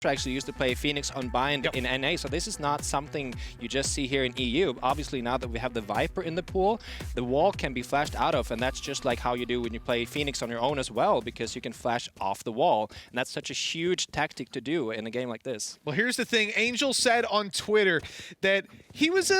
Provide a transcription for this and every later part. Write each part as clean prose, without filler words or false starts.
actually used to play Phoenix Unbind in NA, so this is not something you just see here in EU. Obviously, now that we have the Viper in the pool, the wall can be flashed out of, and that's just like how you do when you play Phoenix on your own as well, because you can flash off the wall, and that's such a huge tactic to do in a game like this. Well, here's the thing. Angel said on Twitter that he was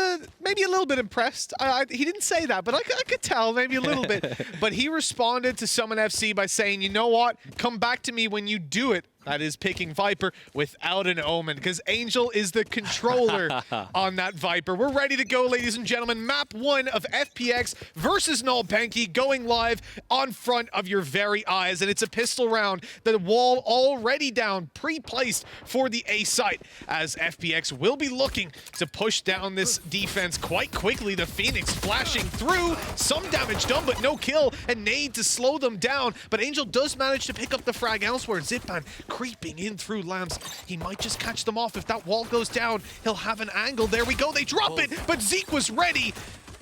maybe a little bit impressed. He didn't say that, but I could tell maybe a little bit. But he responded to Summon FC by saying, you know what? Come back to me when you do it. That is picking Viper without an Omen, because Angel is the controller on that Viper. We're ready to go, ladies and gentlemen. Map 1 of FPX versus nolpenki going live on front of your very eyes, and it's a pistol round. The wall already down, pre-placed for the A site, as FPX will be looking to push down this defense quite quickly. The Phoenix flashing through, some damage done, but no kill, and nade to slow them down. But Angel does manage to pick up the frag elsewhere. Zyppaan creeping in through lamps. He might just catch them off. If that wall goes down, he'll have an angle. There we go. They drop it, but Zeek was ready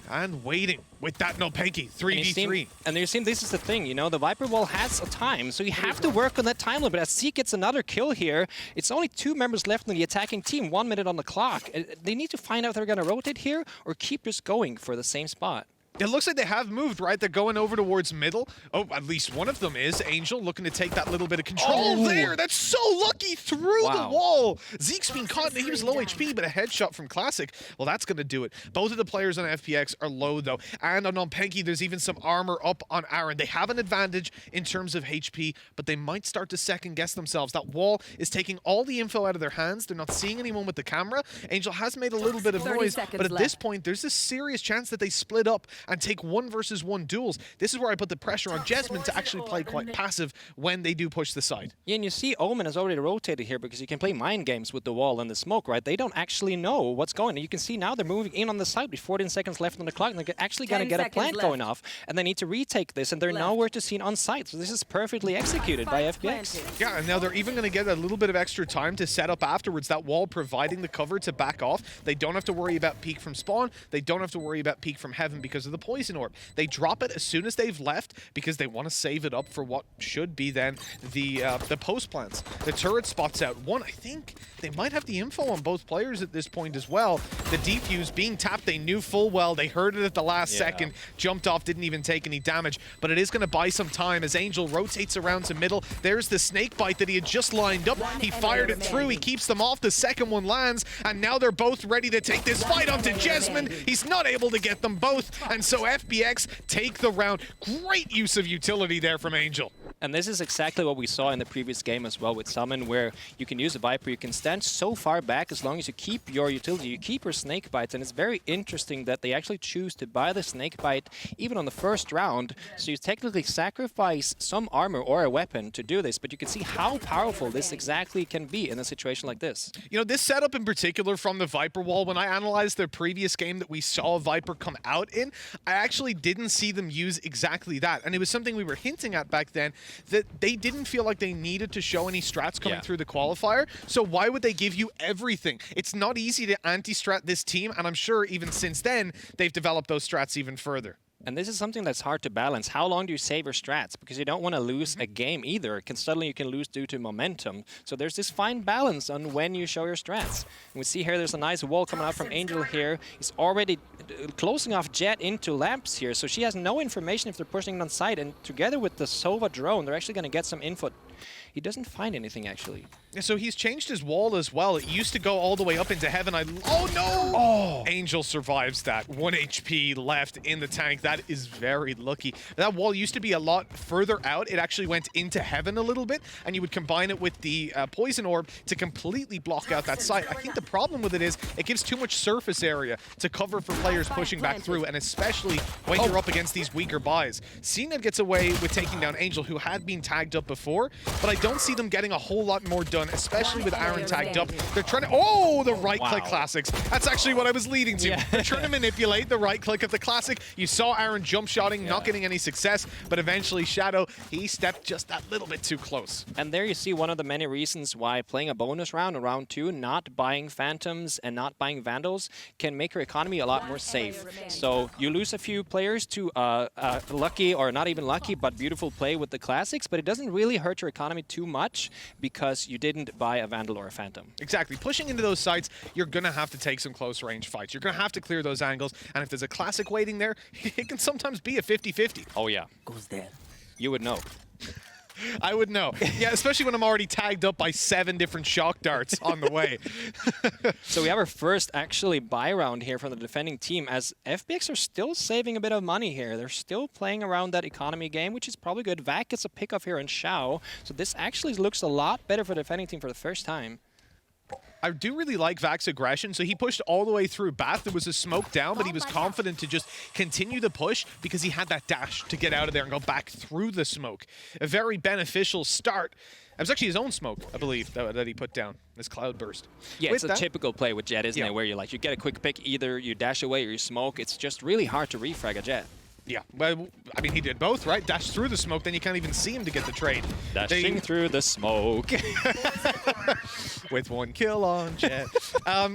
and waiting with that nolpenki 3v3. And you see, this is the thing, you know, the Viper wall has a time, so you have to work on that time limit. As Zeek gets another kill here, it's only 2 members left in the attacking team, 1 minute on the clock. They need to find out if they're going to rotate here or keep just going for the same spot. It looks like they have moved, right? They're going over towards middle. Oh, at least one of them is. Angel looking to take that little bit of control there. That's so lucky through the wall. Zeke's been caught. He was low HP, but a headshot from Classic. Well, that's going to do it. Both of the players on FPX are low, though. And on nolpenki, there's even some armor up on Aron. They have an advantage in terms of HP, but they might start to second-guess themselves. That wall is taking all the info out of their hands. They're not seeing anyone with the camera. Angel has made a little bit of noise, but at this point, there's a serious chance that they split up and take 1 versus 1 duels. This is where I put the pressure on JESMUND to actually play quite passive when they do push the side. Yeah, and you see Omen has already rotated here because you can play mind games with the wall and the smoke, right? They don't actually know what's going on. You can see now they're moving in on the side with 14 seconds left on the clock, and they're actually going to get a plant going off, and they need to retake this, and they're nowhere to see on site. So this is perfectly executed by FPX. Yeah, and now they're even going to get a little bit of extra time to set up afterwards. That wall providing the cover to back off. They don't have to worry about peek from spawn. They don't have to worry about peek from heaven because of the poison orb. They drop it as soon as they've left because they want to save it up for what should be then the post plants. The turret spots out one. I think they might have the info on both players at this point as well. The defuse being tapped, they knew full well. They heard it at the last second, jumped off, didn't even take any damage, but it is going to buy some time as Angel rotates around to middle. There's the snake bite that he had just lined up. He fired it through. He keeps them off. The second one lands, and now they're both ready to take this fight onto JESMUND. He's not able to get them both, and so FPX take the round. Great use of utility there from Angel. And this is exactly what we saw in the previous game as well with Summon, where you can use a Viper, you can stand so far back as long as you keep your utility, you keep your snake bites, and it's very interesting that they actually choose to buy the snake bite even on the first round, so you technically sacrifice some armor or a weapon to do this, but you can see how powerful this exactly can be in a situation like this. You know, this setup in particular from the Viper wall, when I analyzed their previous game that we saw a Viper come out in, I actually didn't see them use exactly that, and it was something we were hinting at back then, that they didn't feel like they needed to show any strats coming through the qualifier, so why would they give you everything? It's not easy to anti-strat this team, and I'm sure even since then, they've developed those strats even further. And this is something that's hard to balance. How long do you save your strats? Because you don't want to lose a game either. Suddenly you can lose due to momentum. So there's this fine balance on when you show your strats. And we see here there's a nice wall coming out from Angel here. He's already closing off Jett into lamps here. So she has no information if they're pushing it on site. And together with the Sova drone, they're actually going to get some info. He doesn't find anything, actually. So he's changed his wall as well. It used to go all the way up into heaven. Oh, no! Oh! Angel survives that. 1 HP left in the tank. That is very lucky. That wall used to be a lot further out. It actually went into heaven a little bit, and you would combine it with the poison orb to completely block out that site. I think the problem with it is it gives too much surface area to cover for players pushing back through, and especially when you're up against these weaker buys. cNed gets away with taking down Angel, who had been tagged up before, but I don't see them getting a whole lot more done, especially with Aron tagged up. They're trying to... Oh, the right-click classics. That's actually what I was leading to. They're trying to manipulate the right-click of the classic. You saw Aron jump shotting, not getting any success, but eventually Shadow, he stepped just that little bit too close. And there you see one of the many reasons why playing a bonus round, round 2, not buying Phantoms and not buying Vandals can make your economy a lot more safe. So you lose a few players to lucky, or not even lucky, but beautiful play with the classics, but it doesn't really hurt your economy too much because you didn't buy a Vandal or a Phantom. Exactly. Pushing into those sites, you're going to have to take some close range fights. You're going to have to clear those angles, and if there's a classic waiting there, it can sometimes be a 50-50. Oh yeah. Goes there. You would know. I would know. Yeah, especially when I'm already tagged up by 7 different shock darts on the way. So we have our first actually buy round here from the defending team, as FPX are still saving a bit of money here. They're still playing around that economy game, which is probably good. Vakk gets a pickoff here on Shao, so this actually looks a lot better for the defending team for the first time. I do really like Vakk's aggression. So he pushed all the way through Bath. There was a smoke down, but he was confident to just continue the push because he had that dash to get out of there and go back through the smoke. A very beneficial start. It was actually his own smoke, I believe, that he put down, this cloud burst. Yeah, it's a typical play with Jett, isn't it? Where you get a quick pick, either you dash away or you smoke. It's just really hard to refrag a Jett. Yeah, well, I mean, he did both, right? Dash through the smoke, then you can't even see him to get the trade. Dashing through the smoke. With 1 kill on Jett.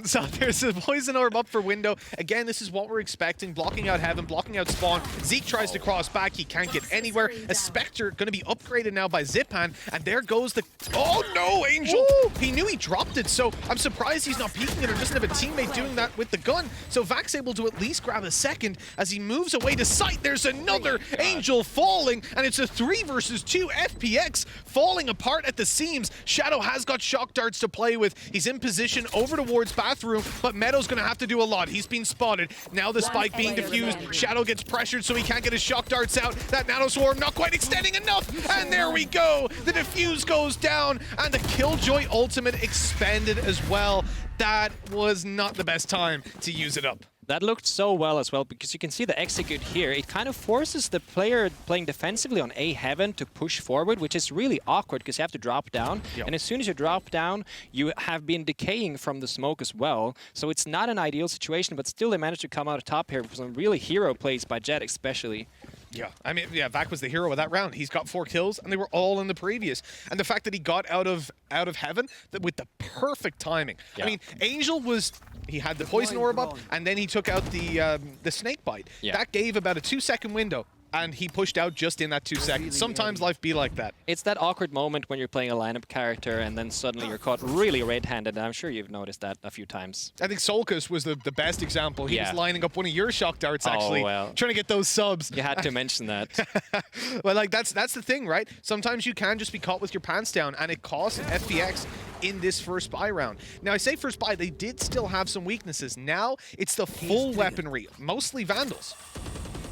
So there's a poison orb up for window. Again, this is what we're expecting. Blocking out heaven, blocking out spawn. Zeek tries to cross back. He can't get anywhere. A Spectre going to be upgraded now by Zyppaan. And there goes the... Oh, no, Angel! Ooh. He knew he dropped it, so I'm surprised he's not peeking it or doesn't have a teammate doing that with the gun. So Vakk's able to at least grab a second as he moves away to sight. There's another Angel falling, and it's a 3 versus 2. FPX falling apart at the seams. Shadow has got shock darts to play with. He's in position over towards bathroom, but Meddo's going to have to do a lot. He's been spotted. Now the spike being diffused. Shadow gets pressured so he can't get his shock darts out. That nano swarm not quite extending enough, and there we go. The diffuse goes down, and the Killjoy ultimate expanded as well. That was not the best time to use it up. That looked so well as well, because you can see the execute here. It kind of forces the player playing defensively on A heaven to push forward, which is really awkward because you have to drop down. Yep. And as soon as you drop down, you have been decaying from the smoke as well. So it's not an ideal situation, but still they managed to come out top here with some really hero plays by Jett especially. Yeah, I mean, yeah, Vakk was the hero of that round. He's got 4 kills, and they were all in the previous. And the fact that he got out of heaven with the perfect timing. Yeah. I mean, Angel was... He had the poison orb up, and then he took out the snake bite. Yeah. That gave about a 2-second window, and he pushed out just in that 2 seconds. Sometimes life be like that. It's that awkward moment when you're playing a lineup character, and then suddenly you're caught really red-handed. I'm sure you've noticed that a few times. I think Solkus was the best example. He was lining up one of your shock darts, actually, trying to get those subs. You had to mention that. Well, like, that's the thing, right? Sometimes you can just be caught with your pants down, and it costs FPX in this first buy round. Now, I say first buy, they did still have some weaknesses. Now, it's the full weaponry, mostly Vandals.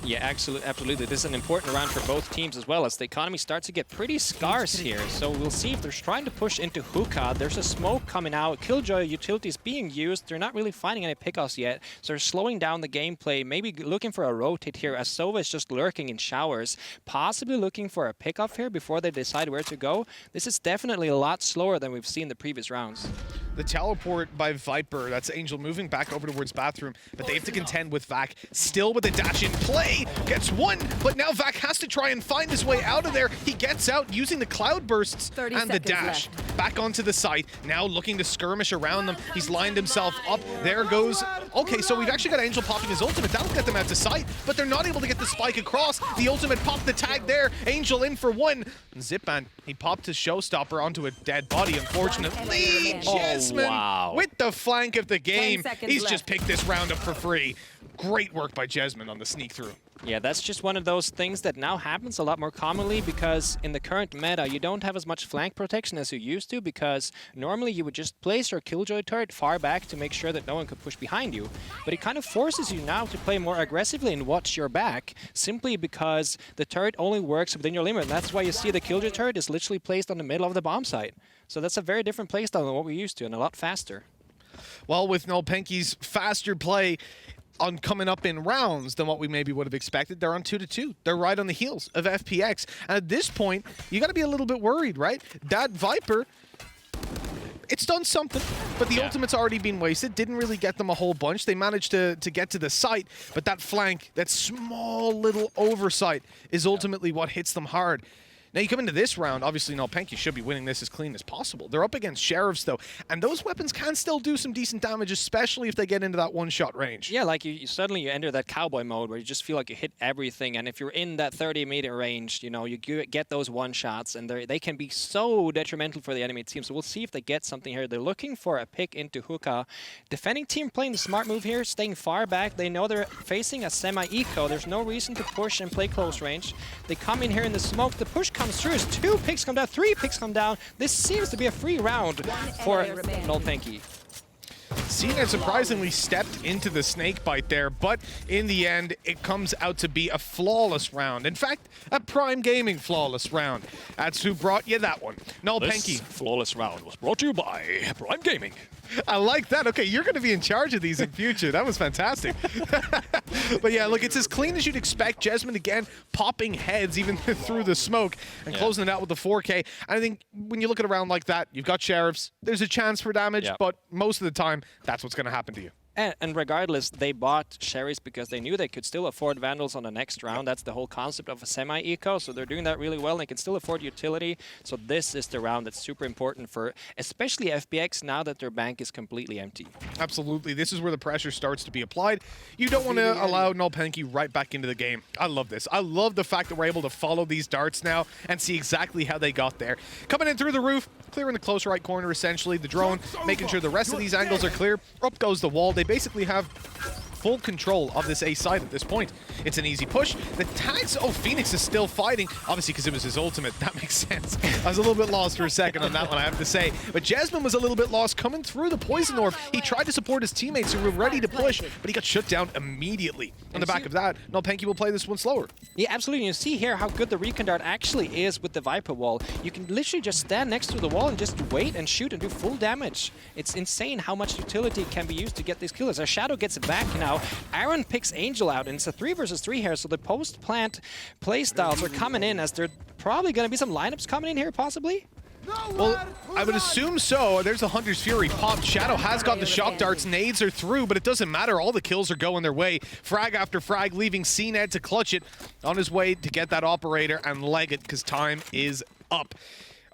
Yeah, absolutely. This is an important round for both teams as well, as the economy starts to get pretty scarce here. So we'll see if they're trying to push into hookah. There's a smoke coming out. Killjoy utilities being used. They're not really finding any pickoffs yet, so they're slowing down the gameplay. Maybe looking for a rotate here, as Sova is just lurking in showers. Possibly looking for a pickoff here before they decide where to go. This is definitely a lot slower than we've seen the previous rounds. The teleport by Viper, that's Angel moving back over towards bathroom, but they have to contend with Vakk. Still with the dash in play, gets 1, but now Vakk has to try and find his way out of there. He gets out using the cloud bursts and the dash. Back onto the site, now looking to skirmish around them. He's lined himself up. There goes... Okay, so we've actually got Angel popping his ultimate. That'll get them out to sight, but they're not able to get the spike across. The ultimate popped the tag there. Angel in for 1. Zyppaan, he popped his showstopper onto a dead body, unfortunately. JESMUND with the flank of the game. He's just picked this round up for free. Great work by JESMUND on the sneak through. Yeah, that's just one of those things that now happens a lot more commonly, because in the current meta, you don't have as much flank protection as you used to, because normally you would just place your Killjoy turret far back to make sure that no one could push behind you. But it kind of forces you now to play more aggressively and watch your back, simply because the turret only works within your limit. And that's why you see the Killjoy turret is literally placed on the middle of the bomb site. So that's a very different playstyle than what we used to, and a lot faster. Well, with nolpenki's faster play on coming up in rounds than what we maybe would have expected, they're on 2-2. They're right on the heels of FPX. And at this point, you got to be a little bit worried, right? That Viper, it's done something, but the ultimate's already been wasted. Didn't really get them a whole bunch. They managed to get to the site, but that flank, that small little oversight is ultimately what hits them hard. Now you come into this round, obviously nolpenki should be winning this as clean as possible. They're up against Sheriffs though, and those weapons can still do some decent damage, especially if they get into that one-shot range. Yeah, like suddenly you enter that cowboy mode where you just feel like you hit everything, and if you're in that 30-meter range, you know, you get those one-shots, and they can be so detrimental for the enemy team. So we'll see if they get something here. They're looking for a pick into hookah. Defending team playing the smart move here, staying far back. They know they're facing a semi-eco. There's no reason to push and play close range. They come in here in the smoke. The push comes through. As 2 picks come down, 3 picks come down. This seems to be a free round for nolpenki. cNed surprisingly stepped into the snake bite there, but in the end, it comes out to be a flawless round. In fact, a Prime Gaming flawless round. That's who brought you that one. nolpenki. This flawless round was brought to you by Prime Gaming. I like that. Okay, you're going to be in charge of these in future. That was fantastic. But yeah, look, it's as clean as you'd expect. JESMUND again popping heads even through the smoke and closing it out with the 4K. And I think when you look at a round like that, you've got Sheriffs. There's a chance for damage, but most of the time, that's what's going to happen to you. And regardless, they bought Sherries because they knew they could still afford Vandals on the next round. That's the whole concept of a semi-eco, so they're doing that really well. And they can still afford utility, so this is the round that's super important for especially FPX now that their bank is completely empty. Absolutely. This is where the pressure starts to be applied. You don't want to allow nolpenki right back into the game. I love this. I love the fact that we're able to follow these darts now and see exactly how they got there. Coming in through the roof, clearing the close right corner, essentially. The drone, making sure the rest of these angles are clear. Up goes the wall. They basically have full control of this A side at this point. It's an easy push. The tags, FPhoeniX is still fighting, obviously because it was his ultimate. That makes sense. I was a little bit lost for a second on that one, I have to say. But JESMUND was a little bit lost coming through the poison orb. He tried to support his teammates who were ready to push, but he got shut down immediately. On the back of that, nolpenki will play this one slower. Yeah, absolutely. You see here how good the recon dart actually is with the Viper wall. You can literally just stand next to the wall and just wait and shoot and do full damage. It's insane how much utility can be used to get these kills. Our Shadow gets it back now. Aron picks Angel out, and it's a 3 versus 3 here, so the post-plant playstyles are coming in as there probably going to be some lineups coming in here, possibly. Well, I would assume so. There's a Hunter's Fury popped. Shadow has got the shock darts. Nades are through, but it doesn't matter. All the kills are going their way. Frag after frag, leaving cNed to clutch it on his way to get that operator and leg it because time is up.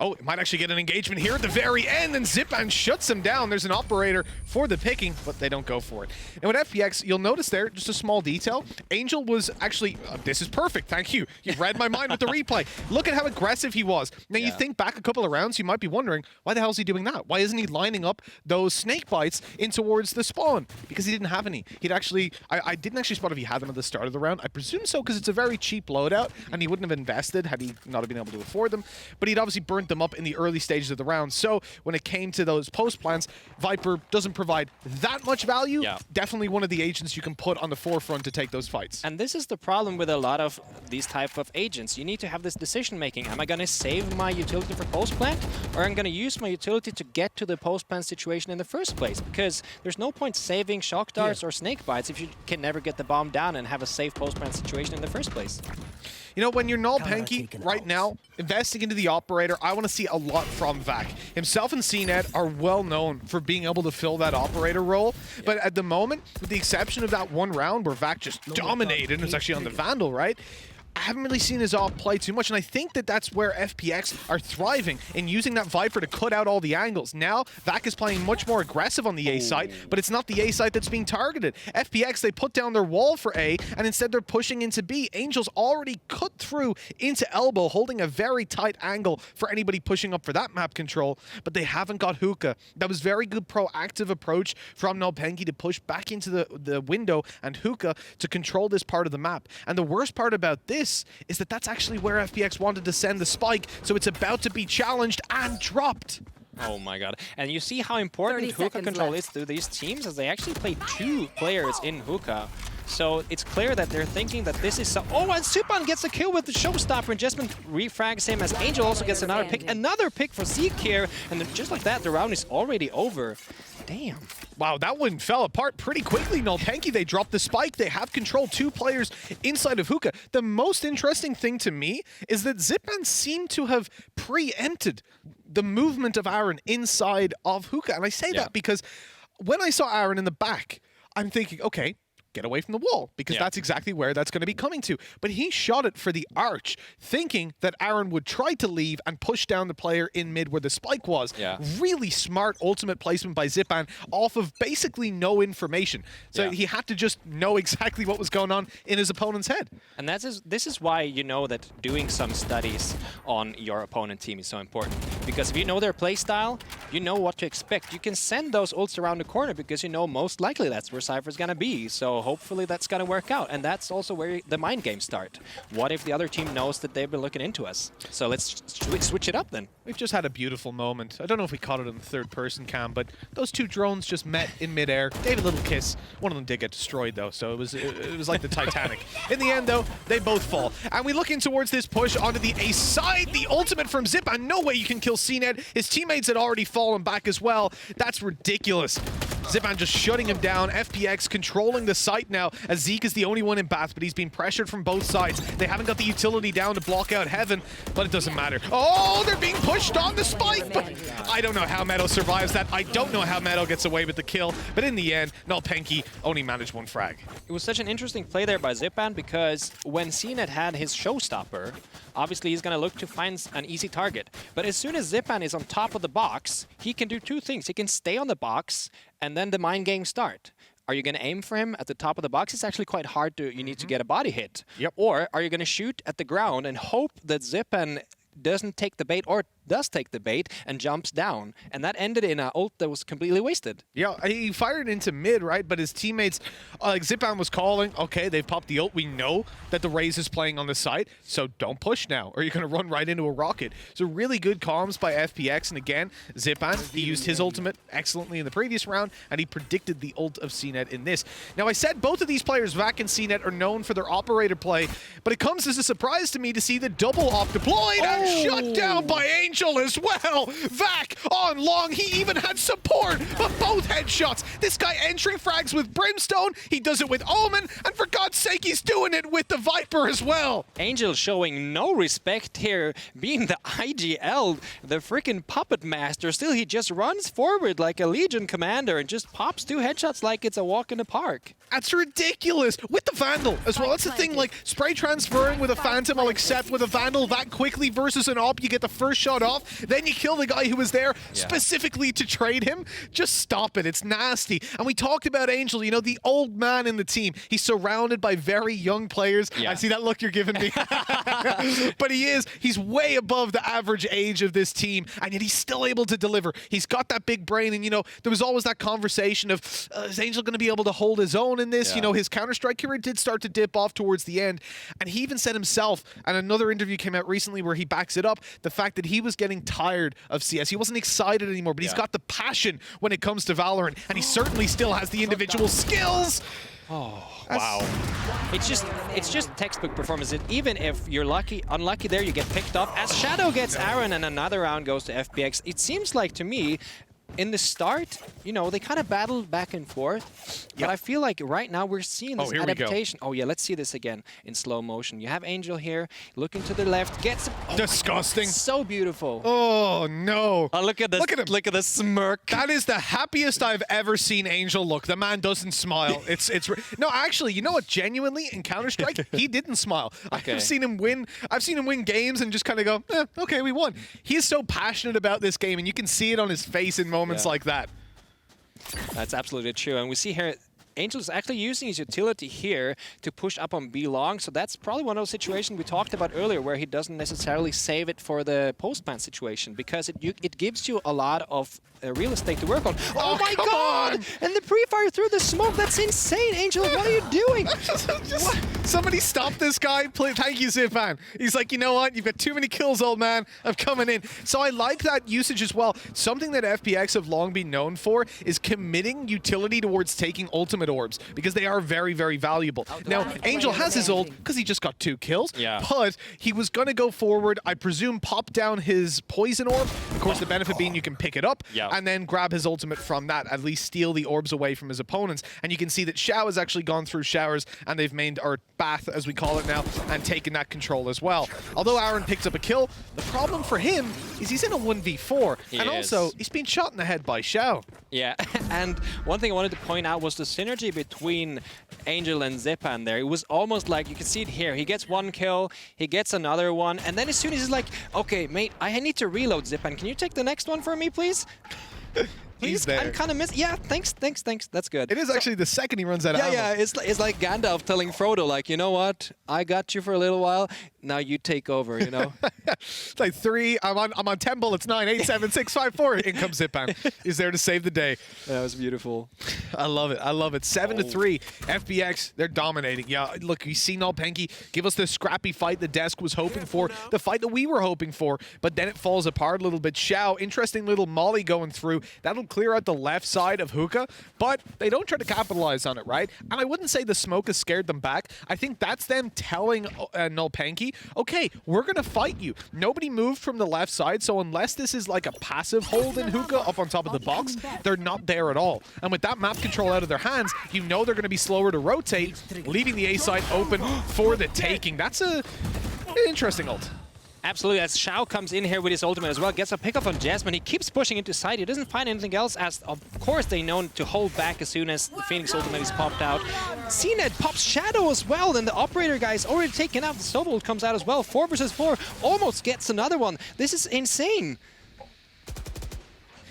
Oh, it might actually get an engagement here at the very end, and Zyppaan shuts him down. There's an operator for the picking, but they don't go for it. And with FPX, you'll notice there, just a small detail, Angel was actually, this is perfect, thank you. You read my mind with the replay. Look at how aggressive he was. Now, you think back a couple of rounds, you might be wondering, why the hell is he doing that? Why isn't he lining up those snake bites in towards the spawn? Because he didn't have any. He'd actually, I didn't actually spot if he had them at the start of the round. I presume so, because it's a very cheap loadout, and he wouldn't have invested had he not been able to afford them. But he'd obviously burnt them up in the early stages of the round. So when it came to those post plans, Viper doesn't provide that much value. Definitely one of the agents you can put on the forefront to take those fights. And this is the problem with a lot of these type of agents. You need to have this decision making. Am I going to save my utility for post plant, or am I going to use my utility to get to the post plant situation in the first place? Because there's no point saving shock darts or snake bites if you can never get the bomb down and have a safe post plant situation in the first place. You know, when you're nolpenki right now, investing into the operator, I want to see a lot from vakk. Himself and cNed are well known for being able to fill that operator role, but at the moment, with the exception of that one round where vakk just dominated, and it's actually on the Vandal, right? I haven't really seen his op play too much, and I think that that's where FPX are thriving in using that Viper to cut out all the angles. Now, vakk is playing much more aggressive on the A site, but it's not the A site that's being targeted. FPX, they put down their wall for A, and instead they're pushing into B. Angel's already cut through into elbow, holding a very tight angle for anybody pushing up for that map control, but they haven't got hookah. That was very good proactive approach from nolpenki to push back into the window and hookah to control this part of the map. And the worst part about this is that that's actually where FPX wanted to send the spike, so it's about to be challenged and dropped. Oh my god. And you see how important hookah control is to these teams, as they actually play 2 players in hookah. So it's clear that they're thinking that this is so. Oh, and Zyppaan gets a kill with the showstopper, and JESMUND refrags him as Angel also gets another pick for Zeek here. And then just like that, the round is already over. Damn. Wow, that one fell apart pretty quickly. nolpenki, they dropped the spike. They have control 2 players inside of hookah. The most interesting thing to me is that Zyppaan seemed to have preempted the movement of Aron inside of hookah. And I say that because when I saw Aron in the back, I'm thinking, okay, get away from the wall, because that's exactly where that's going to be coming to. But he shot it for the arch, thinking that Aron would try to leave and push down the player in mid where the spike was. Really smart ultimate placement by Zyppaan off of basically no information. So he had to just know exactly what was going on in his opponent's head. And this is why you know that doing some studies on your opponent team is so important. Because if you know their playstyle, you know what to expect. You can send those ults around the corner because you know most likely that's where Cypher's going to be. So hopefully that's going to work out. And that's also where the mind games start. What if the other team knows that they've been looking into us? So let's switch it up then. We've just had a beautiful moment. I don't know if we caught it in the third-person cam, but those 2 drones just met in midair, gave a little kiss. One of them did get destroyed, though, so it was like the Titanic. In the end, though, they both fall. And we look in towards this push onto the ace side. The ultimate from Zyppaan. No way you can kill cNed. His teammates had already fallen back as well. That's ridiculous. Zyppaan just shutting him down. FPX controlling the site now, as Zeek is the only one in Bath, but he's been pressured from both sides. They haven't got the utility down to block out Heaven, but it doesn't matter. Oh, they're being pushed on the spike, but I don't know how Meddo survives that. I don't know how Meddo gets away with the kill, but in the end, nolpenki only managed 1 frag. It was such an interesting play there by Zyppaan, because when cNed had his showstopper, obviously he's going to look to find an easy target. But as soon as Zyppaan is on top of the box, he can do 2 things. He can stay on the box, and then the mind games start. Are you going to aim for him at the top of the box? It's actually quite hard to, you need to get a body hit. Or are you going to shoot at the ground and hope that Zyppaan doesn't take the bait, or does take the bait and jumps down? And that ended in an ult that was completely wasted. Yeah, he fired into mid, right? But his teammates, like Zyppaan was calling, okay, they've popped the ult. We know that the Raze is playing on the site, so don't push now, or you're going to run right into a rocket. So really good comms by FPX. And again, Zyppaan, he used his ultimate excellently in the previous round, and he predicted the ult of cNed in this. Now, I said both of these players, vakk and cNed, are known for their operator play, but it comes as a surprise to me to see the double op deployed and shut down by Angel as well. vakk on long. He even had support of both headshots. This guy entry frags with Brimstone. He does it with Omen, and for God's sake, he's doing it with the Viper as well. Angel showing no respect here, being the IGL, the freaking puppet master. Still, he just runs forward like a Legion commander and just pops 2 headshots like it's a walk in the park. That's ridiculous. With the Vandal as well. That's the thing, like, spray transferring with a Phantom, I'll accept. With a Vandal that quickly versus an op, you get the first shot off, then you kill the guy who was there specifically to trade him. Just stop it. It's nasty. And we talked about Angel, you know, the old man in the team. He's surrounded by very young players. I see that look you're giving me. But he's way above the average age of this team, and yet he's still able to deliver. He's got that big brain, and, you know, there was always that conversation of, is Angel going to be able to hold his own in this? You know, his Counter-Strike career did start to dip off towards the end, and he even said himself, and another interview came out recently where he backs it up, the fact that he was getting tired of CS. He wasn't excited anymore, but he's got the passion when it comes to Valorant, and he certainly still has the individual skills. Oh, wow. It's just textbook performance. Even if you're unlucky there, you get picked up. As Shadow gets Aron and another round goes to FPX, it seems like to me, in the start, you know, they kind of battled back and forth. But I feel like right now we're seeing this adaptation. Oh, yeah, let's see this again in slow motion. You have Angel here, looking to the left, gets... Oh, disgusting. So beautiful. Oh, no. Oh, look at this. Look at him. Look at the smirk. That is the happiest I've ever seen Angel look. The man doesn't smile. No, actually, you know what? Genuinely, in Counter-Strike, he didn't smile. I've seen him win. I've seen him win games and just kind of go, okay, we won. He is so passionate about this game, and you can see it on his face in moments like that. That's absolutely true. And we see here, Angel is actually using his utility here to push up on B long, so that's probably one of those situations we talked about earlier where he doesn't necessarily save it for the post-plant situation, because it gives you a lot of real estate to work on. Oh my God! And the pre-fire through the smoke, that's insane, Angel, what are you doing? Somebody stop this guy, please. Thank you, Zyppaan. He's like, you know what? You've got too many kills, old man. I'm coming in. So I like that usage as well. Something that FPX have long been known for is committing utility towards taking ultimate orbs, because they are very, very valuable. Now, Angel has his ult because he just got 2 kills, but he was going to go forward, I presume, pop down his poison orb. Of course, the benefit being you can pick it up, and then grab his ultimate from that, at least steal the orbs away from his opponents. And you can see that Shao has actually gone through showers, and they've made, or bath as we call it now, and taken that control as well. Although Aron picks up a kill, the problem for him is he's in a 1v4, and also he's been shot in the head by Shao. Yeah, and one thing I wanted to point out was the synergy between Angel and Zyppaan there. It was almost like, you can see it here, he gets one kill, he gets another one, and then as soon as he's like, okay, mate, I need to reload Zyppaan, can you take the next one for me, please? He's there. I'm kind of missing. Yeah, thanks. That's good. It is actually the second he runs out of ammo. Yeah, it's like Gandalf telling Frodo, like, you know what? I got you for a little while. Now you take over, you know? It's like 3, I'm on 10 bullets, 9, 8, 7, 6, 5, 4. In comes Zyppaan. He's there to save the day. That was beautiful. I love it. 7-3. FPX, they're dominating. Yeah, look, you see nolpenki give us the scrappy fight the desk was hoping for, the fight that we were hoping for, but then it falls apart a little bit. Shao, interesting little molly going through. That'll clear out the left side of Hookah, but they don't try to capitalize on it, right? And I wouldn't say the smoke has scared them back. I think that's them telling nolpenki, okay, we're going to fight you. Nobody moved from the left side, so unless this is like a passive hold in Hookah up on top of the box, they're not there at all. And with that map control out of their hands, you know they're going to be slower to rotate, leaving the A side open for the taking. That's an interesting ult. Absolutely, as Shao comes in here with his ultimate as well, gets a pickup on JESMUND. He keeps pushing into side. He doesn't find anything else, as of course they know to hold back as soon as the Phoenix ultimate is popped out. cNed pops Shadow as well, and the operator guy is already taken out. The Sova ult comes out as well. 4 versus 4, almost gets another one. This is insane.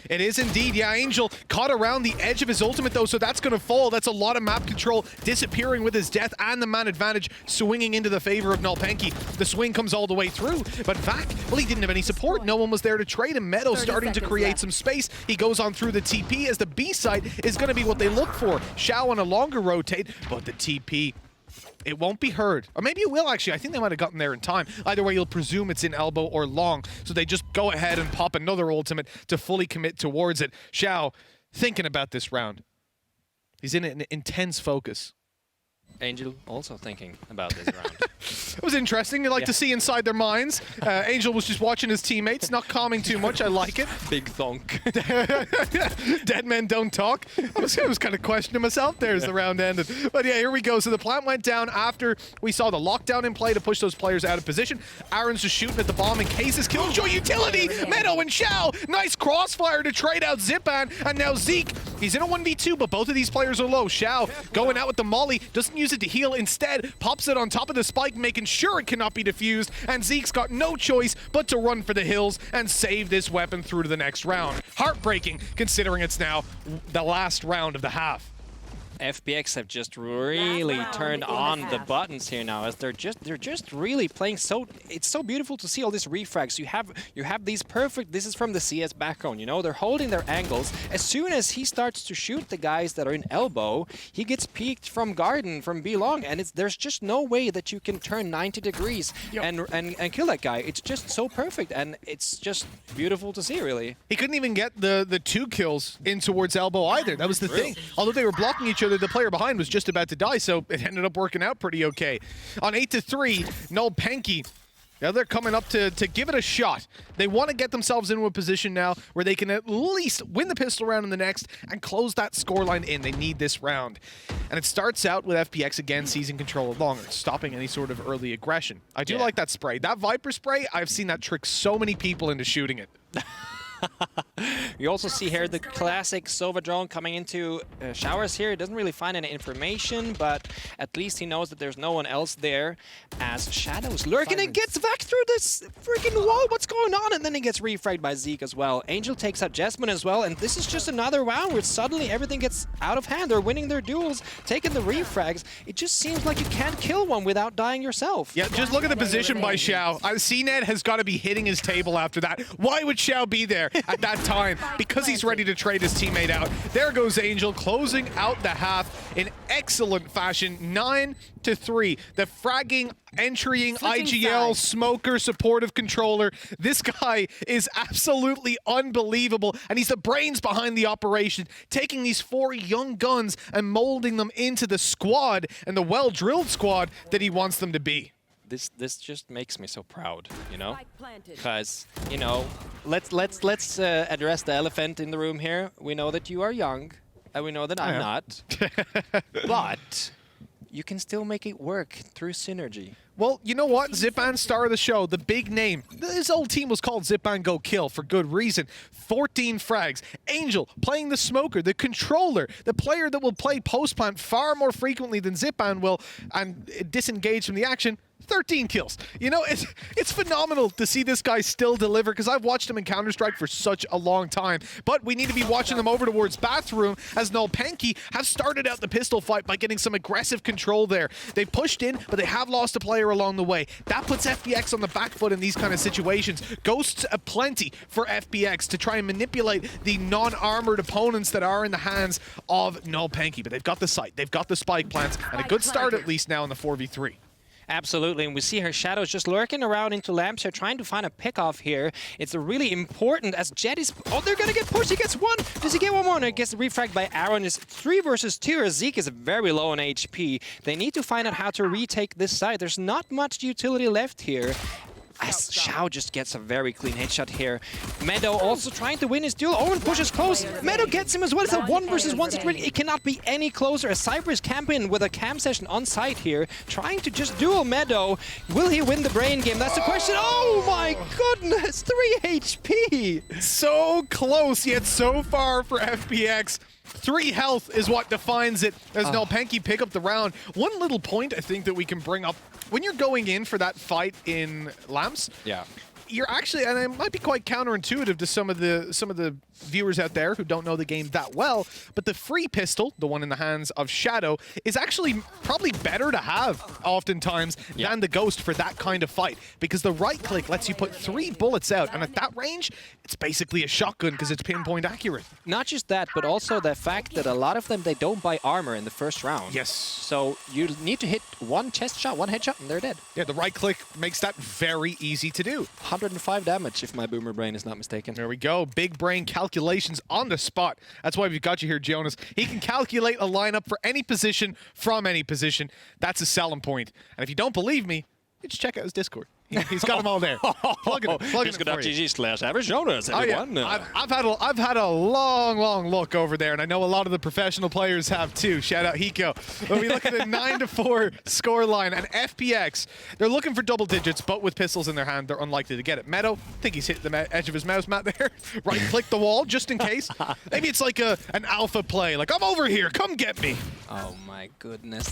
It is indeed, yeah. Angel caught around the edge of his ultimate, though, so that's going to fall. That's a lot of map control disappearing with his death, and the man advantage swinging into the favor of nolpenki. The swing comes all the way through, but vakk, well, he didn't have any support. No one was there to trade him. Meddo starting to create some space. He goes on through the TP, as the B side is going to be what they look for. Shao on a longer rotate, but the TP, it won't be heard. Or maybe it will, actually. I think they might have gotten there in time. Either way, you'll presume it's in elbow or long. So they just go ahead and pop another ultimate to fully commit towards it. Shao, thinking about this round. He's in an intense focus. Angel also thinking about this round. It was interesting. You like to see inside their minds. Angel was just watching his teammates, not calming too much. I like it. Big thonk. Dead men don't talk. I was kind of questioning myself there as the round ended. But yeah, here we go. So the plant went down after we saw the lockdown in play to push those players out of position. Aron's just shooting at the bomb in case his Killjoy utility. Meddo and Shao. Nice crossfire to trade out Zyppaan. And now Zeek. He's in a 1v2, but both of these players are low. Shao going out with the molly. Doesn't use it to heal. Instead, pops it on top of the spike, making sure it cannot be defused, and Zeke's got no choice but to run for the hills and save this weapon through to the next round. Heartbreaking, considering it's now the last round of the half. FPX have just really turned on the buttons here now, as they're just really playing so. It's so beautiful to see all these refrags. You have these perfect. This is from the CS background, you know. They're holding their angles. As soon as he starts to shoot the guys that are in elbow, he gets peeked from garden, from B long, and there's just no way that you can turn 90 degrees and kill that guy. It's just so perfect, and it's just beautiful to see, really. He couldn't even get the 2 kills in towards elbow either. That was the thing. Although they were blocking each other, the player behind was just about to die, so it ended up working out pretty okay. On 8-3, nolpenki, now they're coming up to give it a shot. They want to get themselves into a position now where they can at least win the pistol round in the next and close that scoreline in. They need this round. And it starts out with FPX again seizing control of longer, stopping any sort of early aggression. I do like that spray. That Viper spray, I've seen that trick so many people into shooting it. You also see here the classic Sova drone coming into showers here. He doesn't really find any information, but at least he knows that there's no one else there, as Shadow's lurking and gets back through this freaking wall. What's going on? And then he gets refragged by Zeek as well. Angel takes out JESMUND as well, and this is just another round where suddenly everything gets out of hand. They're winning their duels, taking the refrags. It just seems like you can't kill one without dying yourself. Yeah, just look at the position by Shao. cNed has got to be hitting his table after that. Why would Shao be there at that time? Because he's ready to trade his teammate out. There goes Angel, closing out the half in excellent fashion. 9-3. The fragging, entrying IGL, smoker, supportive controller. This guy is absolutely unbelievable, and he's the brains behind the operation, taking these 4 young guns and molding them into the squad, and the well-drilled squad that he wants them to be. this just makes me so proud, you know? Because, you know, let's address the elephant in the room here. We know that you are young, and we know that I'm not. But you can still make it work through synergy. Well, you know what? Zyppaan, star of the show, the big name. His old team was called Zyppaan Go Kill for good reason. 14 frags. Angel playing the smoker, the controller, the player that will play post-plant far more frequently than Zyppaan will and disengage from the action. 13 kills. You know, it's phenomenal to see this guy still deliver because I've watched him in Counter-Strike for such a long time. But we need to be watching them over towards Bathroom as nolpenki have started out the pistol fight by getting some aggressive control there. They pushed in, but they have lost a player along the way. That puts FPX on the back foot in these kind of situations. Ghosts aplenty for FPX to try and manipulate the non-armored opponents that are in the hands of nolpenki. But they've got the sight, they've got the spike plants, and a good start at least now in the 4v3. Absolutely, and we see her shadows just lurking around into lamps here, trying to find a pick-off here. It's really important as Jett is... Oh, they're gonna get pushed. He gets one. Does he get one more? No, it gets refragged by Aron. It's 3 versus 2. Zeek is very low on HP. They need to find out how to retake this side. There's not much utility left here. As Shao just gets a very clean headshot here. Meddo also trying to win his duel. Omen pushes close. Meddo gets him as well. It's a 1 versus 1 situation. It cannot be any closer as Cypher is camping with a cam session on site here, trying to just duel Meddo. Will he win the brain game? That's the question. Oh my goodness, 3 HP. So close, yet so far for FPX. 3 health is what defines it as nolpenki pick up the round. One little point I think that we can bring up, when you're going in for that fight in lamps, you're actually, and it might be quite counterintuitive to some of the viewers out there who don't know the game that well, but the free pistol, the one in the hands of Shadow, is actually probably better to have oftentimes than the Ghost for that kind of fight, because the right click lets you put 3 bullets out, and at that range, it's basically a shotgun because it's pinpoint accurate. Not just that, but also the fact that a lot of them, they don't buy armor in the first round. Yes. So you need to hit 1 chest shot, 1 headshot, and they're dead. Yeah, the right click makes that very easy to do. 105 damage, if my boomer brain is not mistaken. There we go. Big brain calculations on the spot. That's why we've got you here, Jonas. He can calculate a lineup for any position from any position. That's a selling point. And if you don't believe me, just check out his Discord. He's got them all there. Plugging it for you. Discord.gg/average everyone. I've had a long look over there, and I know a lot of the professional players have too. Shout out Hiko. When we look at the 9-4 score line, and FPX, they're looking for double digits, but with pistols in their hand, they're unlikely to get it. Meddo, I think he's hit the edge of his mouse mat there. Right-click the wall, just in case. Maybe it's like an alpha play, like, I'm over here, come get me. Oh my goodness.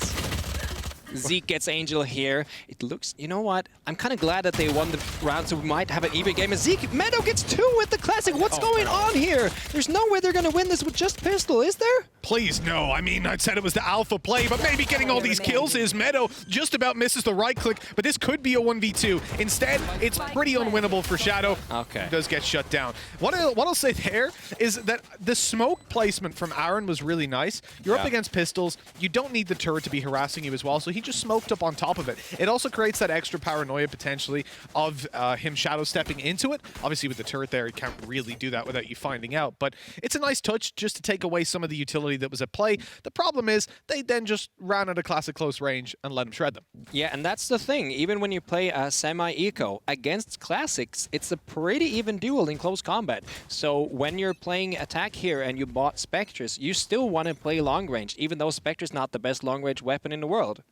Zeek gets Angel here. It looks, you know what? I'm kind of glad that they won the round, so we might have an even game. And Zeek, Meddo gets 2 with the classic. What's going on here? There's no way they're going to win this with just pistol, is there? Please, no. I mean, I said it was the alpha play, but maybe getting all these kills is Meddo just about misses the right click, but this could be a 1v2. Instead, it's pretty unwinnable for Shadow. Okay. He does get shut down. What I'll say there is that the smoke placement from Aron was really nice. You're up against pistols. You don't need the turret to be harassing you as well, so he just smoked up on top of it. It also creates that extra paranoia potentially of him shadow stepping into it. Obviously with the turret there, he can't really do that without you finding out, but it's a nice touch just to take away some of the utility that was at play. The problem is they then just ran at a classic close range and let him shred them. Yeah, and that's the thing. Even when you play a semi-eco against classics, it's a pretty even duel in close combat. So when you're playing attack here and you bought Spectres, you still want to play long range, even though Spectre's not the best long range weapon in the world.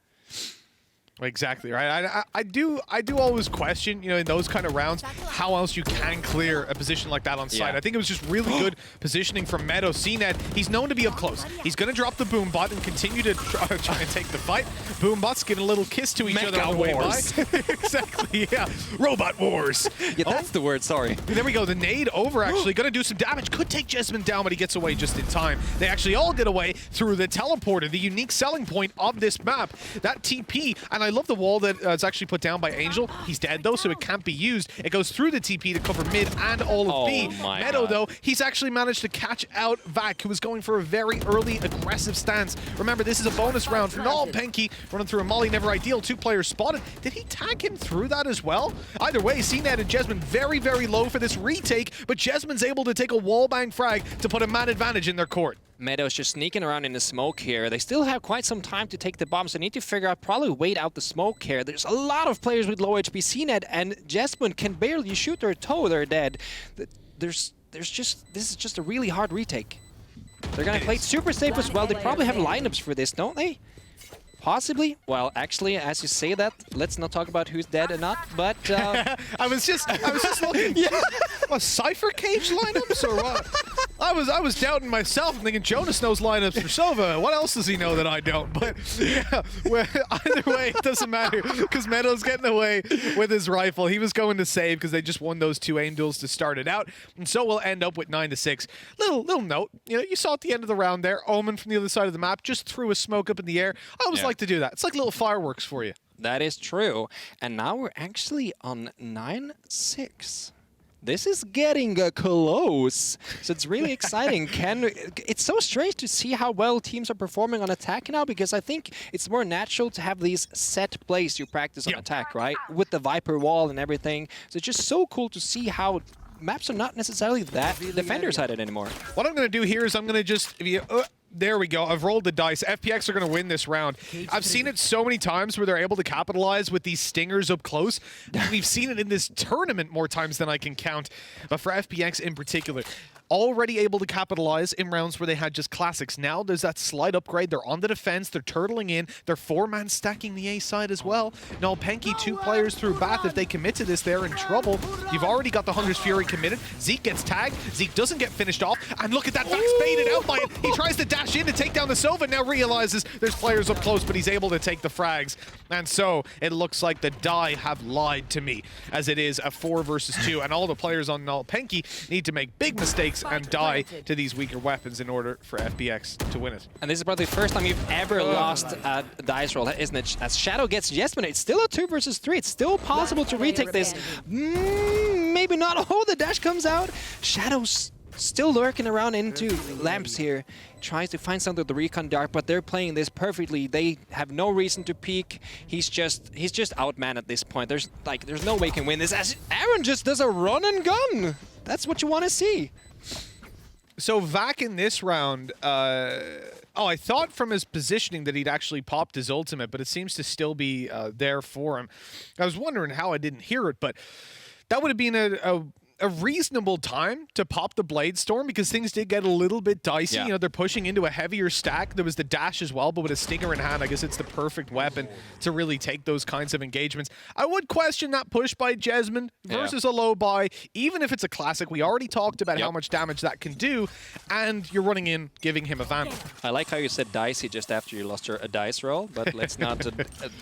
Exactly right. I do always question, you know, in those kind of rounds, how else you can clear a position like that on site. I think it was just really good positioning from Meddo. cNed, he's known to be up close. He's going to drop the boom bot and continue to try and take the fight. Boom bots giving a little kiss to each other on the way by. Exactly, yeah. Robot wars. Yeah, that's the word, sorry. There we go. The nade over actually going to do some damage. Could take JESMUND down, but he gets away just in time. They actually all get away through the teleporter, the unique selling point of this map. That TP, and I love the wall that it's actually put down by Angel. He's dead though, so it can't be used. It goes through the TP to cover mid and all of B. Meddo though, he's actually managed to catch out vakk, who was going for a very early aggressive stance. Remember, this is a bonus round for nolpenki, running through a molly, never ideal. 2 players spotted. Did he tag him through that as well? Either way, cNed and JESMUND very low for this retake, but JESMUND's able to take a wallbang frag to put a man advantage in their court. Meddo's just sneaking around in the smoke here. They still have quite some time to take the bombs. They need to figure out, probably wait out the smoke here. There's a lot of players with low HP. cNed and JESMUND can barely shoot their toe. They're dead. This is just a really hard retake. They're gonna play it super safe as well. They probably have lineups for this, don't they? Possibly. Well, actually, as you say that, let's not talk about who's dead or not. But I was just looking. Yeah. What, Cypher cage lineups or what? I was doubting myself, thinking Jonas knows lineups for Sova. What else does he know that I don't? But yeah, well, either way, it doesn't matter because Meddo's getting away with his rifle. He was going to save because they just won those 2 aim duels to start it out, and so we'll end up with 9-6. Little note, you saw at the end of the round there, Omen from the other side of the map just threw a smoke up in the air. I always like to do that. It's like little fireworks for you. That is true. And now we're actually on 9-6. This is getting close, so it's really exciting. It's so strange to see how well teams are performing on attack now, because I think it's more natural to have these set plays you practice on attack, right? With the Viper wall and everything. So it's just so cool to see how maps are not necessarily that defender-sided anymore. What I'm going to do here is I'm going to just... there we go. I've rolled the dice. FPX are going to win this round. I've seen it so many times where they're able to capitalize with these stingers up close. We've seen it in this tournament more times than I can count. But for FPX in particular, already able to capitalize in rounds where they had just classics. Now there's that slight upgrade. They're on the defense. They're turtling in. They're 4-man stacking the A side as well. nolpenki, 2 players through Bath. If they commit to this, they're in trouble. You've already got the Hunter's Fury committed. Zeek gets tagged. Zeek doesn't get finished off. And look at that, vakk baited out by it. He tries to dash in to take down the Sova. Now realizes there's players up close, but he's able to take the frags. And so it looks like the die have lied to me, as it is a 4 versus 2. And all the players on nolpenki need to make big mistakes and die to these weaker weapons in order for FPX to win it. And this is probably the first time you've ever lost a dice roll, isn't it? As Shadow gets JESMUND, it's still a 2 versus 3. It's still possible to retake this. Maybe not. Oh, the dash comes out. Shadow's still lurking around into lamps here. Tries to find something with the recon dart, but they're playing this perfectly. They have no reason to peek. He's just outman at this point. There's no way he can win this. As Aron just does a run and gun. That's what you want to see. So vakk in this round, I thought from his positioning that he'd actually popped his ultimate, but it seems to still be there for him. I was wondering how I didn't hear it, but that would have been a reasonable time to pop the Blade Storm, because things did get a little bit dicey. You know, they're pushing into a heavier stack. There was the dash as well, but with a stinger in hand, I guess it's the perfect weapon to really take those kinds of engagements. I would question that push by JESMUND versus a low buy, even if it's a classic. We already talked about how much damage that can do, and you're running in, giving him a vandal. I like how you said dicey just after you lost your dice roll, but let's not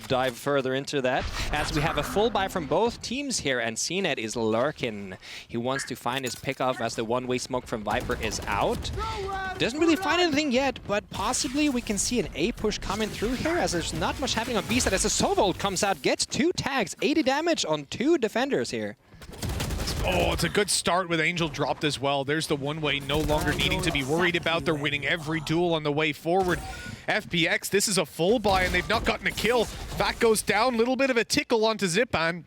dive further into that, as we have a full buy from both teams here, and cNed is lurking. He wants to find his pickoff as the one-way smoke from Viper is out. Doesn't really find anything yet, but possibly we can see an A push coming through here, as there's not much happening on B side. As the Sova comes out, gets 2 tags, 80 damage on 2 defenders here. Oh, it's a good start with Angel dropped as well. There's the one-way, no longer needing to be worried about. They're winning every duel on the way forward. FPX, this is a full buy, and they've not gotten a kill. vakk goes down, little bit of a tickle onto Zyppaan.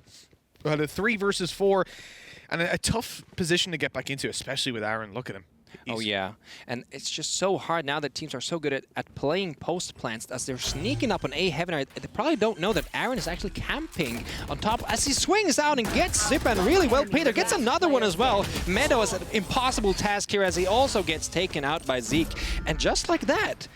But a 3 versus 4. And a tough position to get back into, especially with Aron. Look at him. Oh, yeah. And it's just so hard now that teams are so good at playing post plants, as they're sneaking up on A heaven. They probably don't know that Aron is actually camping on top, as he swings out and gets Zyppaan really well played there. Gets another one as well. Meddo has an impossible task here, as he also gets taken out by Zeek. And just like that,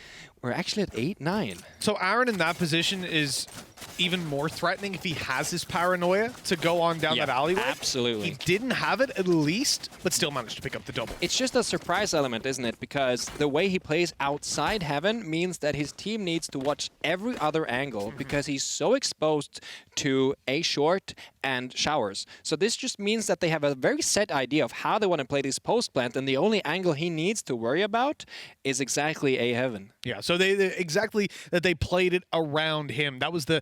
we're actually at 8-9. So Aron in that position is even more threatening if he has his paranoia to go on down that alleyway. Absolutely. He didn't have it at least, but still managed to pick up the double. It's just a surprise element, isn't it? Because the way he plays outside heaven means that his team needs to watch every other angle, because he's so exposed to A short and showers. So this just means that they have a very set idea of how they want to play this post plant, and the only angle he needs to worry about is exactly A heaven. Yeah, so they exactly that they played it around him. That was the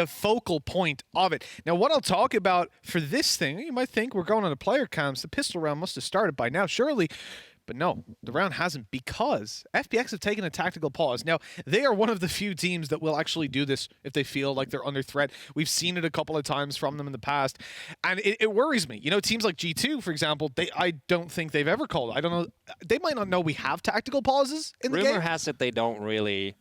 focal point of it. Now, what I'll talk about for this thing, you might think we're going on to player cams. The pistol round must have started by now, surely. But no, the round hasn't, because FPX have taken a tactical pause. Now, they are one of the few teams that will actually do this if they feel like they're under threat. We've seen it a couple of times from them in the past, and it worries me. You know, teams like G2, for example, I don't think they've ever called it. I don't know. They might not know we have tactical pauses in the game. Rumor has it they don't really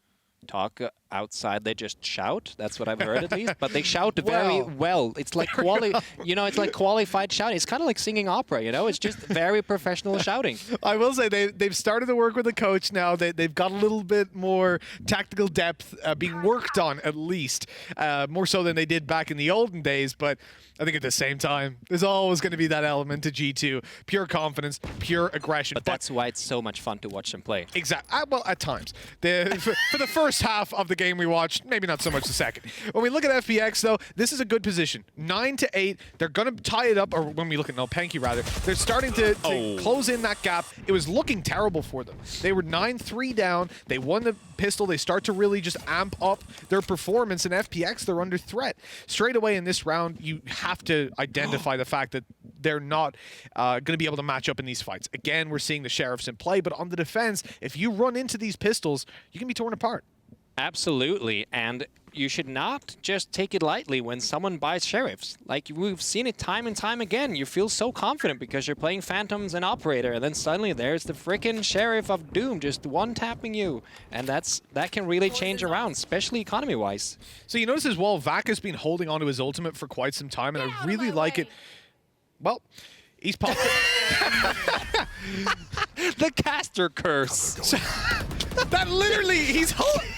talk outside, they just shout. That's what I've heard, at least. But they shout very well. It's like it's like qualified shouting. It's kind of like singing opera, you know? It's just very professional shouting. I will say they've started to work with the coach now. They've got a little bit more tactical depth being worked on, at least. More so than they did back in the olden days. But I think at the same time, there's always going to be that element to G2. Pure confidence, pure aggression. But that's why it's so much fun to watch them play. Exactly. Well, at times. For the first half of the game we watched, maybe not so much the second. When we look at FPX, though, this is a good position. 9-8. They're going to tie it up, or when we look at nolpenki, rather, they're starting to close in that gap. It was looking terrible for them. They were 9-3 down. They won the pistol. They start to really just amp up their performance, and FPX, they're under threat. Straight away in this round, you have to identify the fact that they're not going to be able to match up in these fights. Again, we're seeing the Sheriffs in play, but on the defense, if you run into these pistols, you can be torn apart. Absolutely, and you should not just take it lightly when someone buys Sheriffs. Like, we've seen it time and time again. You feel so confident because you're playing Phantoms and Operator, and then suddenly there's the frickin' Sheriff of Doom just one-tapping you. And that can really change around, especially economy-wise. So you notice as well, vakk has been holding onto his ultimate for quite some time, and I really like it. Well, he's popped it. The caster curse. So, that literally, he's holding.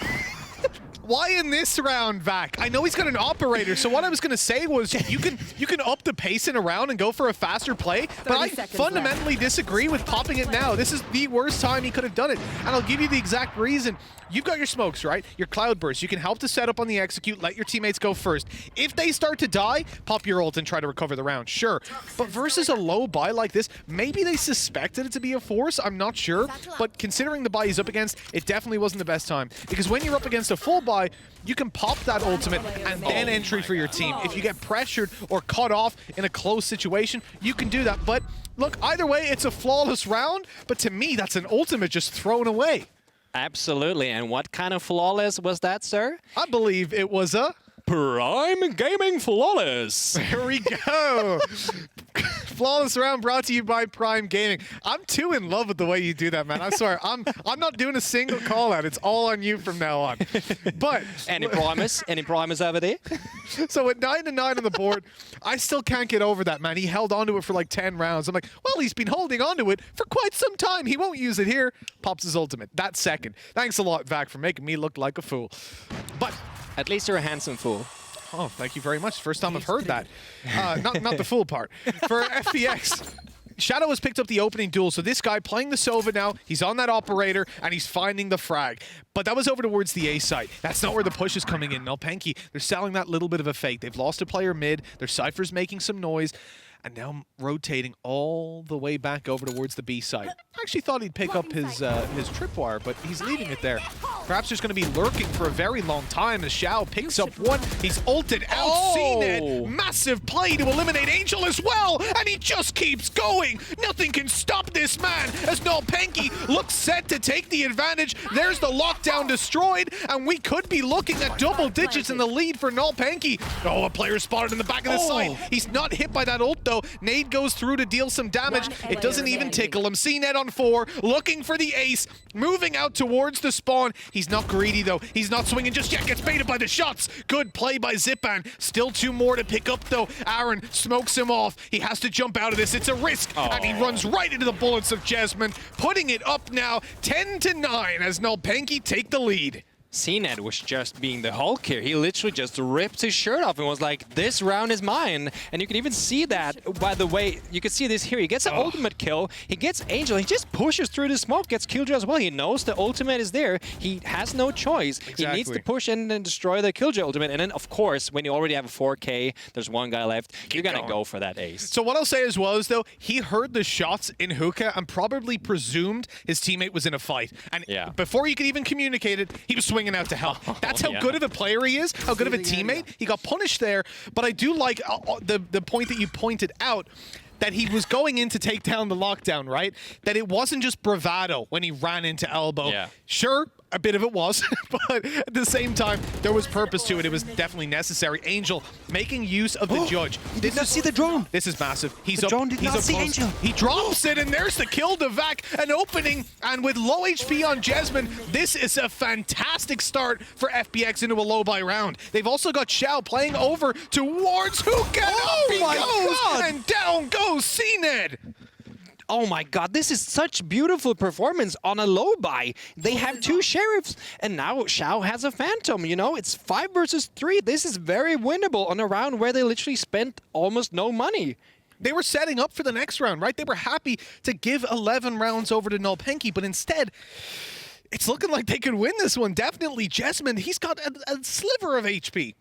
Why in this round, vakk? I know he's got an operator, so what I was going to say was you can up the pace in a round and go for a faster play, but I fundamentally disagree with popping it now. This is the worst time he could have done it, and I'll give you the exact reason. You've got your smokes, right? Your cloud burst. You can help to set up on the execute, let your teammates go first. If they start to die, pop your ult and try to recover the round, sure. But versus a low buy like this, maybe they suspected it to be a force, I'm not sure. But considering the buy he's up against, it definitely wasn't the best time. Because when you're up against a full buy, you can pop that ultimate and then entry for your team. If you get pressured or cut off in a close situation, you can do that. But look, either way, it's a flawless round, but to me, that's an ultimate just thrown away. Absolutely, and what kind of flawless was that, sir? I believe it was a Prime Gaming Flawless. There we go. Flawless round brought to you by Prime Gaming. I'm too in love with the way you do that, man. I swear, I'm not doing a single call out. It's all on you from now on. But any promise? Any promise over there? So at 9-9 on the board, I still can't get over that, man. He held onto it for like 10 rounds. I'm like, well, he's been holding onto it for quite some time. He won't use it here. Pops his ultimate. That second. Thanks a lot, vakk, for making me look like a fool. But at least you're a handsome fool. Oh, thank you very much. First time I've heard that. Not the fool part. For FPX, Shadow has picked up the opening duel, so this guy playing the Sova now, he's on that operator, and he's finding the frag. But that was over towards the A site. That's not where the push is coming in. nolpenki, they're selling that little bit of a fake. They've lost a player mid, their Cypher's making some noise, and now rotating all the way back over towards the B site. I actually thought he'd pick up his tripwire, but he's leaving it there. Perhaps there's going to be lurking for a very long time as Shao picks up one. He's ulted out cNed. Massive play to eliminate Angel as well, and he just keeps going. Nothing can stop this man as nolpenki looks set to take the advantage. There's the lockdown destroyed, and we could be looking at double digits in the lead for nolpenki. Oh, a player spotted in the back of the site. He's not hit by that ult, though. Nade goes through to deal some damage. It doesn't even tickle him. cNed on 4, looking for the ace, moving out towards the spawn. He's not greedy, though. He's not swinging just yet. Gets baited by the shots. Good play by Zyppaan. Still 2 more to pick up, though. Aron smokes him off. He has to jump out of this. It's a risk, and he runs right into the bullets of JESMUND, putting it up now 10-9 as nolpenki take the lead. cNed was just being the Hulk here. He literally just ripped his shirt off and was like, this round is mine. And you can even see that, by the way, you can see this here. He gets an ultimate kill. He gets Angel. He just pushes through the smoke, gets Killjoy as well. He knows the ultimate is there. He has no choice. Exactly. He needs to push in and destroy the Killjoy ultimate. And then, of course, when you already have a 4K, there's one guy left, you're going to go for that ace. So what I'll say as well is, though, he heard the shots in hookah and probably presumed his teammate was in a fight. And before he could even communicate it, he was swinging out to help. That's how good of a player he is, how good of a teammate. He got punished there, but I do like the point that you pointed out. that he was going in to take down the lockdown, right? That it wasn't just bravado when he ran into elbow. Yeah. Sure, a bit of it was, but at the same time, there was purpose to it. It was definitely necessary. Angel making use of the judge. He did not see the drone. This is massive. He's The up. drone did He's not up see close. Angel. He drops it, and there's the kill to vakk. An opening, and with low HP on JESMUND, this is a fantastic start for FPX into a low-buy round. They've also got Shao playing over towards Hook, and up he my goes, God. and down goes cNed. Oh my god, this is such beautiful performance on a low buy. They have 2 sheriffs, and now Shao has a phantom, you know? It's 5 versus 3. This is very winnable on a round where they literally spent almost no money. They were setting up for the next round, right? They were happy to give 11 rounds over to nolpenki, but instead, it's looking like they could win this one. Definitely JESMUND, he's got a sliver of HP.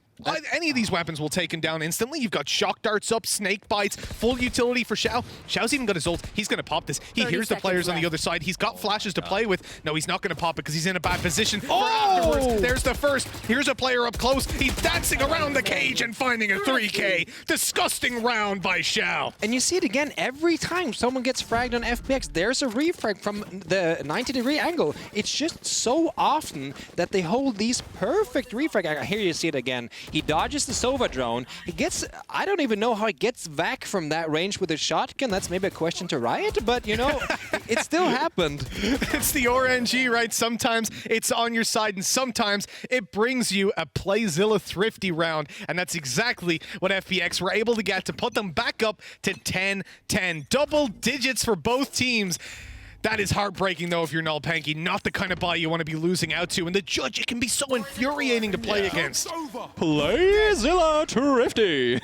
Any of these weapons will take him down instantly. You've got shock darts up, snake bites, full utility for Shao. Shao's even got his ult. He's going to pop this. He hears the players on the other side. He's got flashes to play with. No, he's not going to pop it because he's in a bad position for afterwards. There's the first. Here's a player up close. He's dancing around the cage and finding a 3K. Disgusting round by Shao. And you see it again every time someone gets fragged on FPX. There's a refrag from the 90-degree angle. It's just so often that they hold these perfect refrag. Here you see it again. He dodges the Sova drone. He gets, I don't even know how he gets vakk from that range with a shotgun. That's maybe a question to Riot, but you know, it still happened. It's the RNG, right? Sometimes it's on your side, and sometimes it brings you a Playzilla thrifty round, and that's exactly what FPX were able to get to put them back up to 10-10. Double digits for both teams. That is heartbreaking, though, if you're nolpenki. Not the kind of buy you want to be losing out to. And the judge, it can be so infuriating to play against. Playzilla thrifty.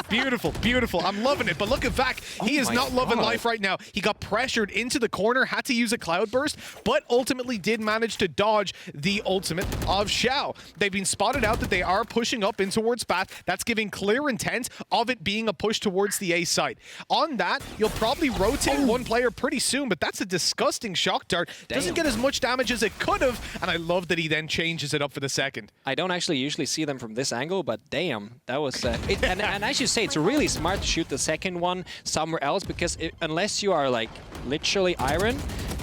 Beautiful, beautiful. I'm loving it. But look at vakk. He is not loving life right now. He got pressured into the corner, had to use a cloud burst, but ultimately did manage to dodge the ultimate of Shao. They've been spotted out that they are pushing up in towards path. That's giving clear intent of it being a push towards the A site. On that, you'll probably rotate one player pretty soon, but that's a disgusting shock dart. Doesn't get as much damage as it could have, and I love that he then changes it up for the second. I don't actually usually see them from this angle, but damn, that was... and I should say, it's really smart to shoot the second one somewhere else, because unless you are, like, literally Aron,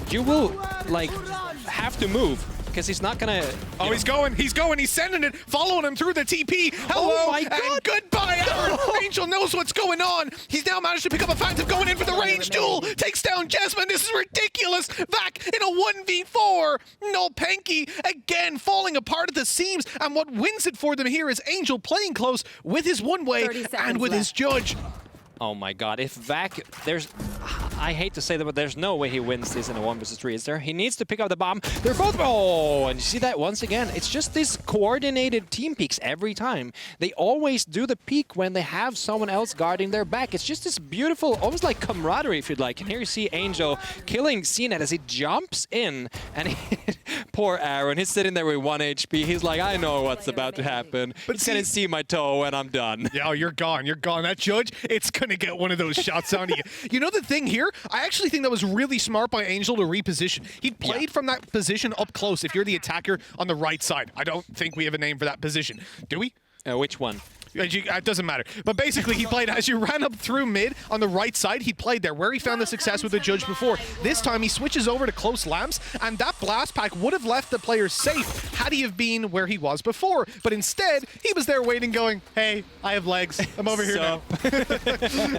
you will, like, have to move. Because he's not gonna... Oh, he's going, he's sending it, following him through the TP. Hello, oh my God. And goodbye, Aron. Angel knows what's going on. He's now managed to pick up a phantom going in for the range duel. Takes down JESMUND. This is ridiculous. vakk in a 1v4. nolpenki again falling apart at the seams. And what wins it for them here is Angel playing close with his one-way and with his judge. Oh my god, if vakk, there's... I hate to say that, but there's no way he wins this in a 1 versus 3, is there? He needs to pick up the bomb. They're both... Oh, and you see that once again. It's just these coordinated team peeks every time. They always do the peek when they have someone else guarding their back. It's just this beautiful, almost like camaraderie, if you'd like. And here you see Angel killing cNed as he jumps in. And poor Aron, he's sitting there with 1 HP. He's like, I know what's about to happen. But he's gonna see my toe and I'm done. Yeah, you're gone. You're gone. That judge, it's gonna get one of those shots on you. You know the thing here? I actually think that was really smart by Angel to reposition. He played from that position up close if you're the attacker on the right side. I don't think we have a name for that position. Do we? Which one? It doesn't matter. But basically, he played as you ran up through mid on the right side. He played there where he found the success with the judge before. This time, he switches over to close lamps, and that blast pack would have left the player safe had he have been where he was before. But instead, he was there waiting, going, hey, I have legs. I'm over here now.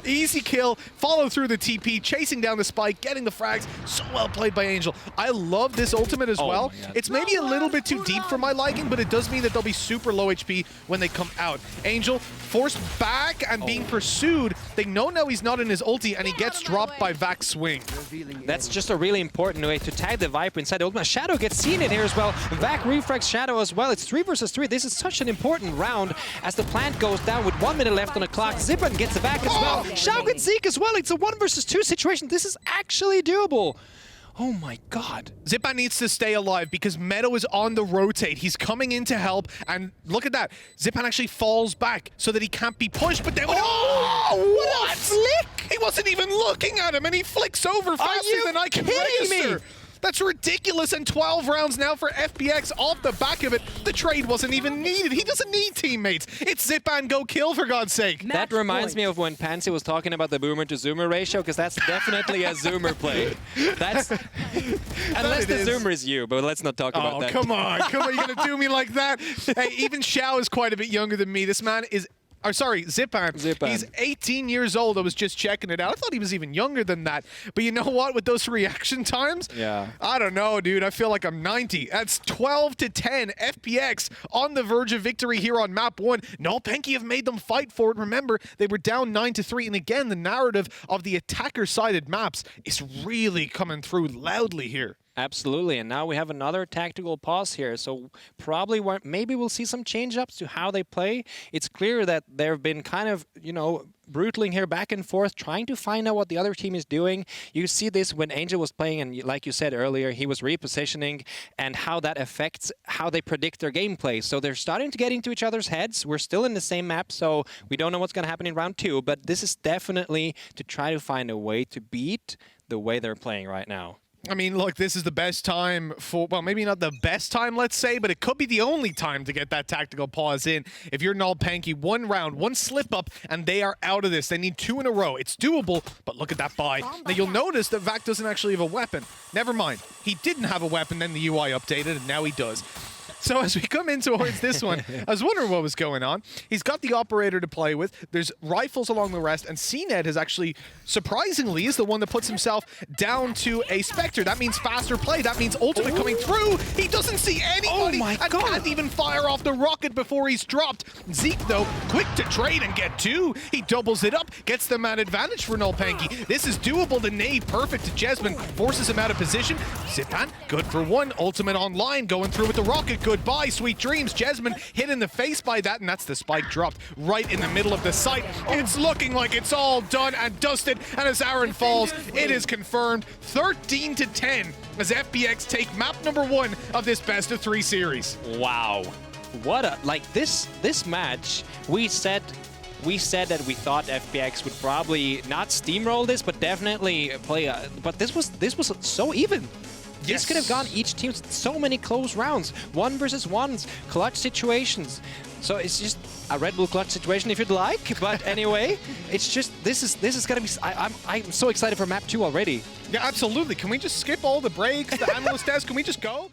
Easy kill, follow through the TP, chasing down the spike, getting the frags. So well played by Angel. I love this ultimate as well. It's maybe a little bit too deep for my liking, but it does mean that they'll be super low HP when they come out. Angel forced back and being pursued. They know now he's not in his ulti, and he gets dropped by vakk's swing. That's just a really important way to tag the Viper inside the ultimate. Shadow gets cNed here as well. vakk refrags Shadow as well. It's 3 versus 3. This is such an important round as the plant goes down with 1 minute left on the clock. Zyppaan gets vakk as well. Shao gets Zeek as well. It's a 1 versus 2 situation. This is actually doable. Oh my god. Zyppaan needs to stay alive because Meddo is on the rotate. He's coming in to help, and look at that. Zyppaan actually falls back so that he can't be pushed, but then... what a flick! He wasn't even looking at him, and he flicks over faster than I can register. That's ridiculous, and 12 rounds now for FPX off the back of it. The trade wasn't even needed. He doesn't need teammates. It's Zyppaan go kill, for God's sake. That reminds me of when Pansy was talking about the boomer to zoomer ratio, because that's definitely a zoomer play. That's unless the zoomer is you, but let's not talk about that. Oh, come on. You're going to do me like that? Hey, even Shao is quite a bit younger than me. This man is... Oh, sorry, Zyppaan. He's 18 years old. I was just checking it out. I thought he was even younger than that. But you know what? With those reaction times, I don't know, dude. I feel like I'm 90. That's 12-10. FPX on the verge of victory here on map 1. nolpenki have made them fight for it. Remember, they were down 9-3. And again, the narrative of the attacker-sided maps is really coming through loudly here. Absolutely, and now we have another tactical pause here, so probably maybe we'll see some change-ups to how they play. It's clear that they've been kind of, you know, brutaling here back and forth, trying to find out what the other team is doing. You see this when Angel was playing, and like you said earlier, he was repositioning, and how that affects how they predict their gameplay. So they're starting to get into each other's heads. We're still in the same map, so we don't know what's going to happen in round 2, but this is definitely to try to find a way to beat the way they're playing right now. I mean, look, this is the best time for, well, maybe not the best time, let's say, but it could be the only time to get that tactical pause in. If you're nolpenki, one round, one slip up, and they are out of this. They need 2 in a row. It's doable, but look at that buy. Now, you'll notice that vakk doesn't actually have a weapon. Never mind. He didn't have a weapon, then the UI updated, and now he does. So as we come in towards this one, I was wondering what was going on. He's got the operator to play with. There's rifles along the rest, and cNed has actually, surprisingly, is the one that puts himself down to a Spectre. That means faster play. That means ultimate coming through. He doesn't see anybody and can't even fire off the rocket before he's dropped. Zeek, though, quick to trade and get 2. He doubles it up, gets the man advantage for nolpenki. This is doable. The nade perfect to JESMUND, forces him out of position. Zyppaan, good for 1. Ultimate online, going through with the rocket. Goodbye, sweet dreams. JESMUND hit in the face by that, and that's the spike dropped right in the middle of the site. It's looking like it's all done and dusted, and as Aron falls, it is confirmed 13-10 as FPX take map number 1 of this best-of-3 series. Wow. What a, like this match, we said that we thought FPX would probably not steamroll this, but definitely play but this was so even. This could have gone each team so many close rounds, 1 versus 1s, clutch situations. So it's just a Red Bull clutch situation if you'd like. But anyway, it's just this is gonna be. I'm so excited for map 2 already. Yeah, absolutely. Can we just skip all the breaks, the analyst desk? Can we just go?